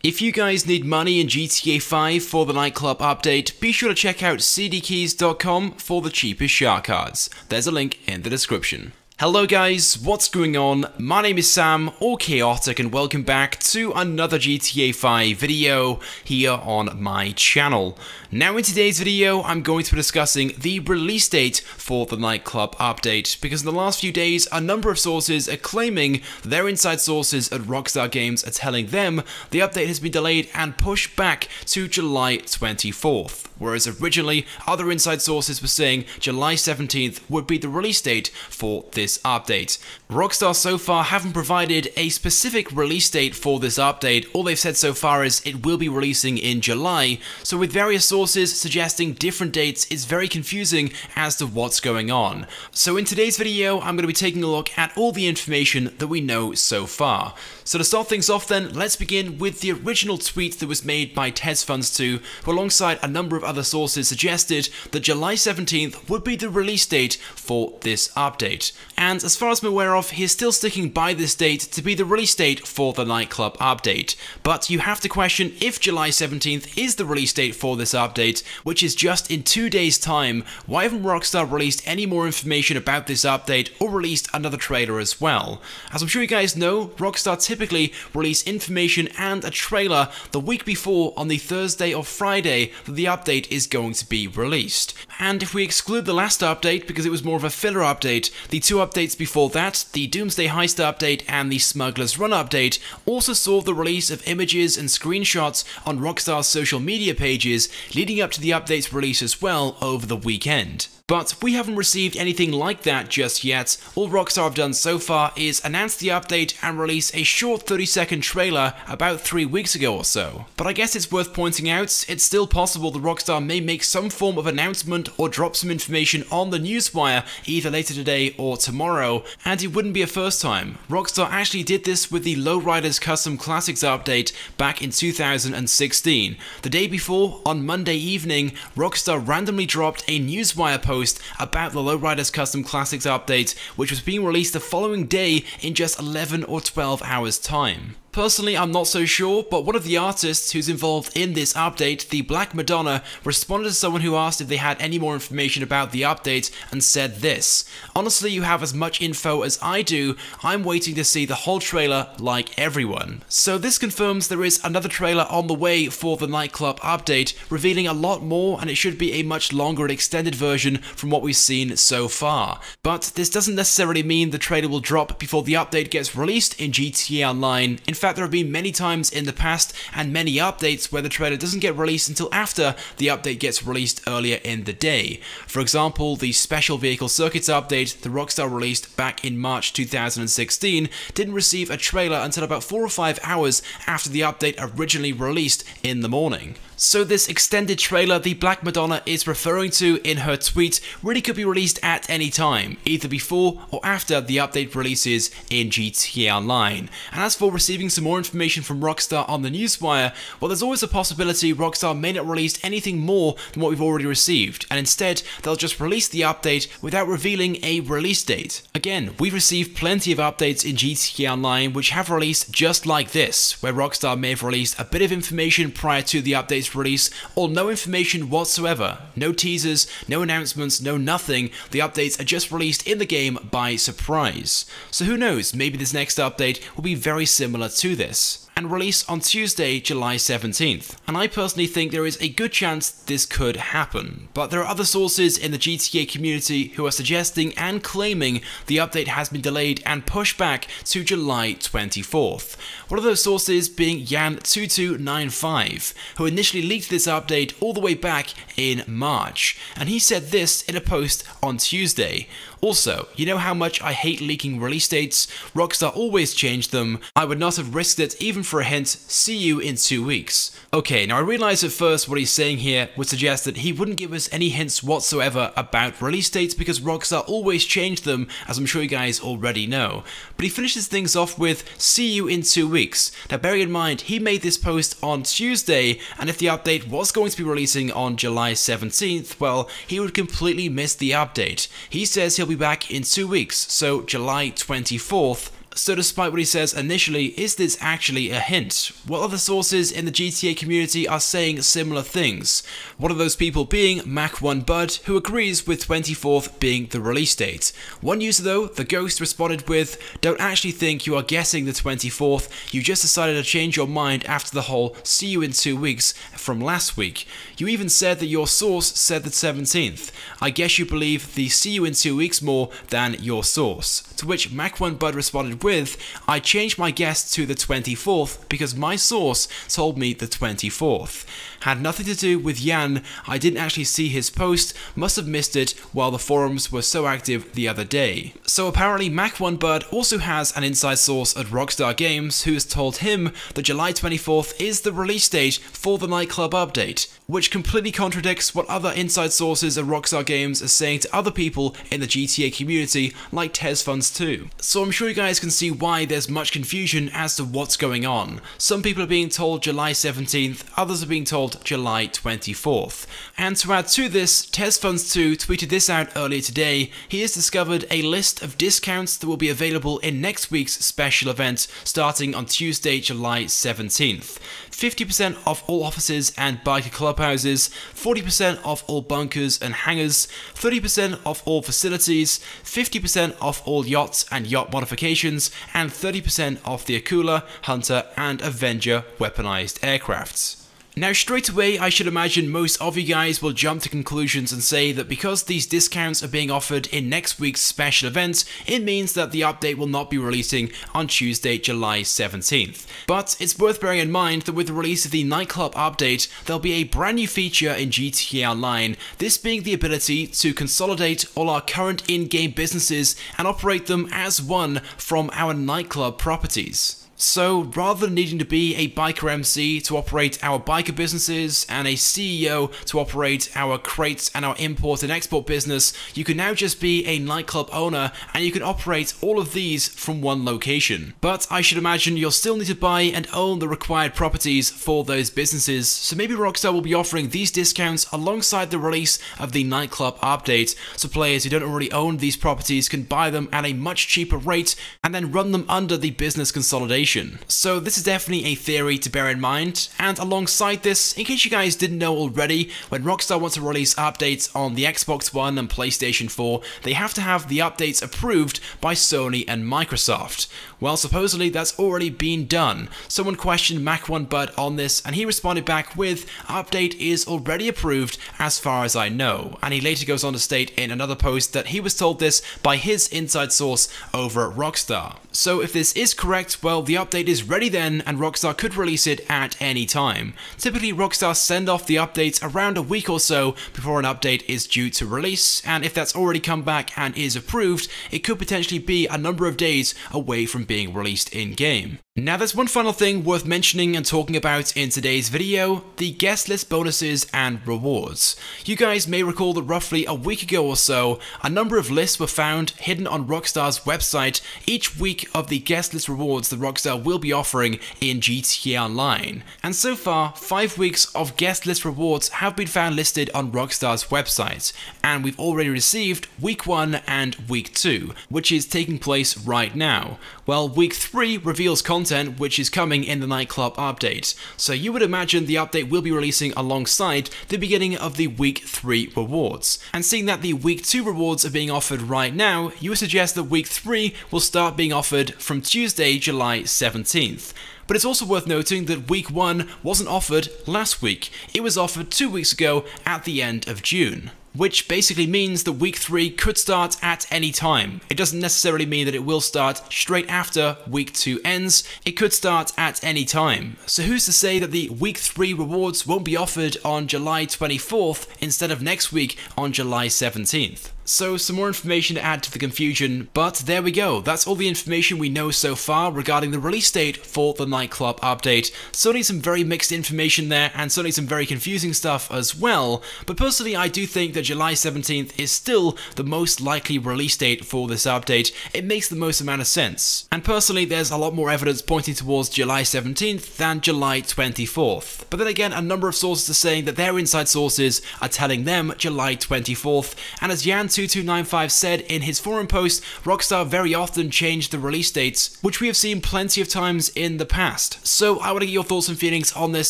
If you guys need money in GTA 5 for the nightclub update, be sure to check out cdkeys.com for the cheapest shark cards. There's a link in the description. Hello guys, what's going on? My name is Sam, or Chaotic, and welcome back to another GTA 5 video here on my channel. Now in today's video, I'm going to be discussing the release date for the nightclub update, because in the last few days, a number of sources are claiming their inside sources at Rockstar Games are telling them the update has been delayed and pushed back to July 24th. Whereas originally, other inside sources were saying July 17th would be the release date for this update. Rockstar so far haven't provided a specific release date for this update. All they've said so far is it will be releasing in July, so with various sources suggesting different dates, it's very confusing as to what's going on. So in today's video, I'm going to be taking a look at all the information that we know so far. So to start things off then, let's begin with the original tweet that was made by TezFunds2, who alongside a number of other sources suggested that July 17th would be the release date for this update. And as far as I'm aware of, he is still sticking by this date to be the release date for the nightclub update. But you have to question if July 17th is the release date for this update, which is just in 2 days' time. Why haven't Rockstar released any more information about this update or released another trailer as well? As I'm sure you guys know, Rockstar typically release information and a trailer the week before on the Thursday or Friday that the update is going to be released. And if we exclude the last update because it was more of a filler update, the two updates before that, the Doomsday Heist update and the Smuggler's Run update, also saw the release of images and screenshots on Rockstar's social media pages leading up to the update's release as well over the weekend. But we haven't received anything like that just yet. All Rockstar have done so far is announce the update and release a short 30-second trailer about 3 weeks ago or so. But I guess it's worth pointing out, it's still possible that Rockstar may make some form of announcement or drop some information on the newswire either later today or tomorrow, and it wouldn't be a first time. Rockstar actually did this with the Lowriders Custom Classics update back in 2016. The day before, on Monday evening, Rockstar randomly dropped a newswire post about the Lowriders Custom Classics update, which was being released the following day in just 11 or 12 hours time. Personally, I'm not so sure, but one of the artists who's involved in this update, the Black Madonna, responded to someone who asked if they had any more information about the update and said this: "Honestly, you have as much info as I do. I'm waiting to see the whole trailer like everyone." So this confirms there is another trailer on the way for the nightclub update, revealing a lot more, and it should be a much longer and extended version from what we've seen so far. But this doesn't necessarily mean the trailer will drop before the update gets released in GTA Online. In fact, there have been many times in the past and many updates where the trailer doesn't get released until after the update gets released earlier in the day. For example, the Special Vehicle Circuits update that Rockstar released back in March 2016 didn't receive a trailer until about 4 or 5 hours after the update originally released in the morning. So this extended trailer the Black Madonna is referring to in her tweet really could be released at any time, either before or after the update releases in GTA Online. And as for receiving some more information from Rockstar on the newswire, well, there's always a possibility Rockstar may not release anything more than what we've already received, and instead they'll just release the update without revealing a release date. Again, we've received plenty of updates in GTA Online which have released just like this, where Rockstar may have released a bit of information prior to the update's release, or no information whatsoever. No teasers, no announcements, no nothing. The updates are just released in the game by surprise. So who knows, maybe this next update will be very similar to this, and release on Tuesday, July 17th. And I personally think there is a good chance this could happen. But there are other sources in the GTA community who are suggesting and claiming the update has been delayed and pushed back to July 24th. One of those sources being Yan2295, who initially leaked this update all the way back in March. And he said this in a post on Tuesday: "Also, you know how much I hate leaking release dates? Rockstar always change them. I would not have risked it even for a hint. See you in 2 weeks." Okay, now I realize at first what he's saying here would suggest that he wouldn't give us any hints whatsoever about release dates because Rockstar always change them, as I'm sure you guys already know. But he finishes things off with "see you in 2 weeks." Now bearing in mind, he made this post on Tuesday, and if the update was going to be releasing on July 17th, well, he would completely miss the update. He says he'll be back in 2 weeks, so July 24th So despite what he says initially, is this actually a hint? Well, other sources in the GTA community are saying similar things. One of those people being Mach1Bud, who agrees with 24th being the release date. One user though, The Ghost, responded with, "Don't actually think you are guessing the 24th, you just decided to change your mind after the whole 'see you in 2 weeks' from last week. You even said that your source said the 17th. I guess you believe the 'see you in 2 weeks' more than your source." To which Mach1Bud responded with, "I changed my guess to the 24th because my source told me the 24th. Had nothing to do with Jan, I didn't actually see his post, must have missed it while the forums were so active the other day." So apparently Mach1Bud also has an inside source at Rockstar Games who has told him that July 24th is the release date for the Nightclub update, which completely contradicts what other inside sources at Rockstar Games are saying to other people in the GTA community like TezFunds2. So I'm sure you guys can see why there's much confusion as to what's going on. Some people are being told July 17th, others are being told July 24th. And to add to this, TezFunds2 tweeted this out earlier today. He has discovered a list of discounts that will be available in next week's special event starting on Tuesday, July 17th. 50% off all offices and biker clubhouses, 40% off all bunkers and hangars, 30% off all facilities, 50% off all yachts and yacht modifications, and 30% off the Akula, Hunter, and Avenger weaponized aircrafts. Now straight away, I should imagine most of you guys will jump to conclusions and say that because these discounts are being offered in next week's special event, it means that the update will not be releasing on Tuesday, July 17th. But it's worth bearing in mind that with the release of the Nightclub update, there'll be a brand new feature in GTA Online, this being the ability to consolidate all our current in-game businesses and operate them as one from our Nightclub properties. So rather than needing to be a biker MC to operate our biker businesses and a CEO to operate our crates and our import and export business, you can now just be a nightclub owner and you can operate all of these from one location. But I should imagine you'll still need to buy and own the required properties for those businesses, so maybe Rockstar will be offering these discounts alongside the release of the Nightclub update, so players who don't already own these properties can buy them at a much cheaper rate and then run them under the business consolidation. So this is definitely a theory to bear in mind, and alongside this, in case you guys didn't know already, when Rockstar wants to release updates on the Xbox One and PlayStation 4, they have to have the updates approved by Sony and Microsoft. Well, supposedly that's already been done. Someone questioned Mach1Bud on this, and he responded back with, "Update is already approved as far as I know," and he later goes on to state in another post that he was told this by his inside source over at Rockstar. So if this is correct, well, the update is ready then, and Rockstar could release it at any time. Typically, Rockstar send off the updates around a week or so before an update is due to release, and if that's already come back and is approved, it could potentially be a number of days away from being released in-game. Now there's one final thing worth mentioning and talking about in today's video, the guest list bonuses and rewards. You guys may recall that roughly a week ago or so, a number of lists were found hidden on Rockstar's website each week of the guest list rewards that Rockstar will be offering in GTA Online. And so far, 5 weeks of guest list rewards have been found listed on Rockstar's website, and we've already received week 1 and week 2, which is taking place right now. Well, week 3 reveals content which is coming in the Nightclub update, so you would imagine the update will be releasing alongside the beginning of the week 3 rewards. And seeing that the week 2 rewards are being offered right now, you would suggest that week 3 will start being offered from Tuesday, July 17th. But it's also worth noting that week 1 wasn't offered last week, it was offered 2 weeks ago at the end of June. Which basically means that week 3 could start at any time. It doesn't necessarily mean that it will start straight after week 2 ends, it could start at any time. So who's to say that the week 3 rewards won't be offered on July 24th instead of next week on July 17th? So some more information to add to the confusion, but there we go, that's all the information we know so far regarding the release date for the Nightclub update. Certainly some very mixed information there, and certainly some very confusing stuff as well, but personally I do think that that July 17th is still the most likely release date for this update, it makes the most amount of sense. And personally, there's a lot more evidence pointing towards July 17th than July 24th. But then again, a number of sources are saying that their inside sources are telling them July 24th, and as Yan2295 said in his forum post, Rockstar very often change the release dates, which we have seen plenty of times in the past. So I want to get your thoughts and feelings on this,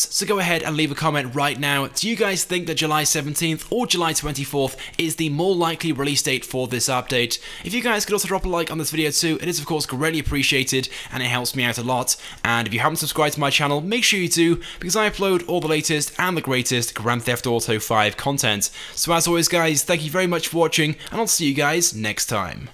so go ahead and leave a comment right now. Do you guys think that July 17th or July 24th is the more likely release date for this update? If you guys could also drop a like on this video too, it is of course greatly appreciated and it helps me out a lot. And if you haven't subscribed to my channel, make sure you do, because I upload all the latest and the greatest Grand Theft Auto 5 content. So as always guys, thank you very much for watching, and I'll see you guys next time.